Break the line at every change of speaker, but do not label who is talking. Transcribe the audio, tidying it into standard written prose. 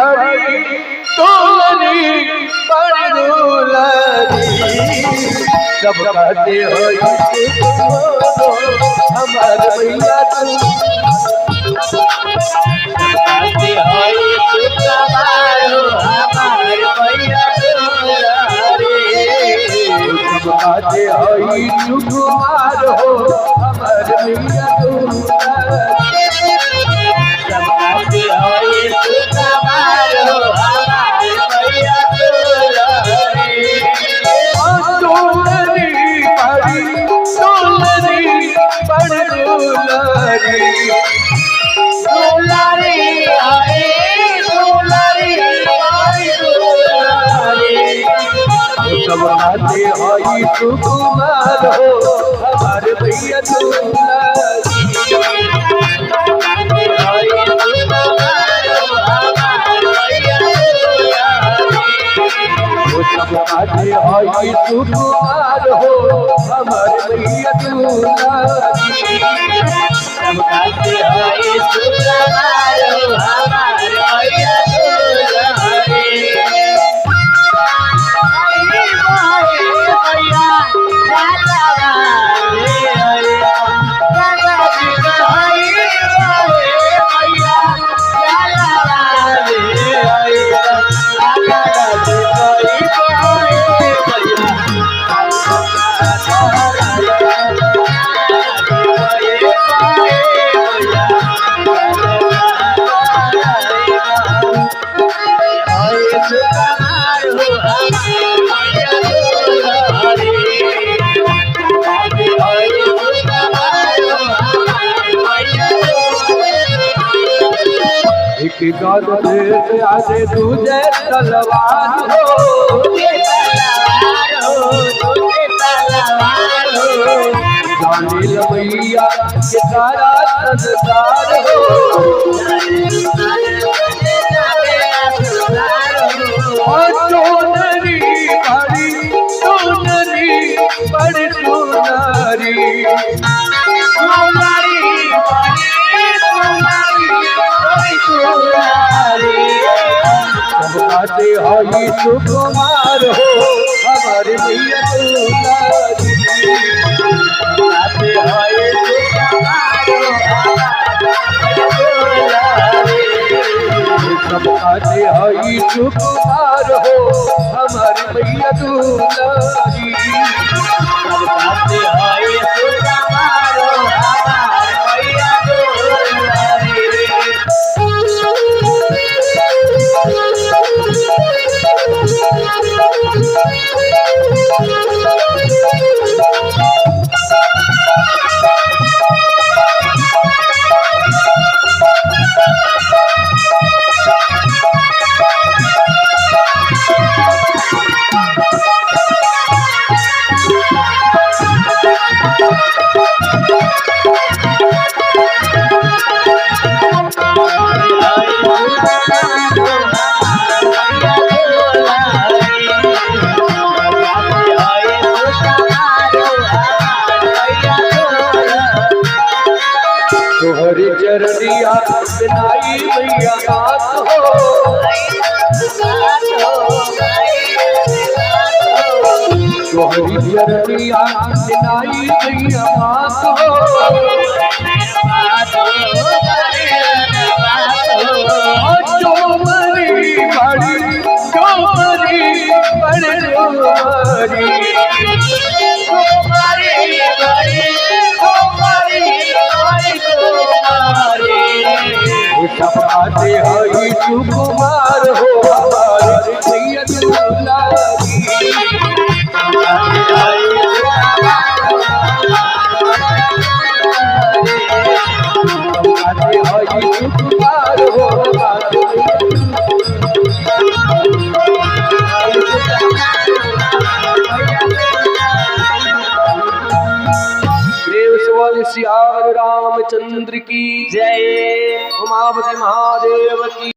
बड़ी तोरी बड़ी दुलारी सब कहते हो हमार भैया तू कहते हो सुकुमार हमार भैया सब कहते हो सुकुमार हो हमार भैया सब आते हई सुकुमार हो हमारे भैया सब आते हई सुकुमार हो हमारे भैया सब आते हई सुकुमार हो हमारे भैया गद दे आजे तुझे तलवार हो जानिल भैया के सारा संसार हो सोनरी बड़ी सोनरी बड़ी सोनारी कहते हई सुकुमार हो हमारे भैया कहते हई सब कहते हई सुकुमार हो हमारे भैया दुलारी सब कहते हई सुकुमार हो हमारे भैया तोहरी चरनिया बिनाई भैया हाथ हो तोहरी चरनिया बिनाई भैया हाथ हो चोमरी बड़ी चोमरी बड़ी सब आते हई सुकुमार हो हमारे भैया दुलारी आते हई सुकुमार हो श्री रामचंद्र की जय। उमापति महादेव की।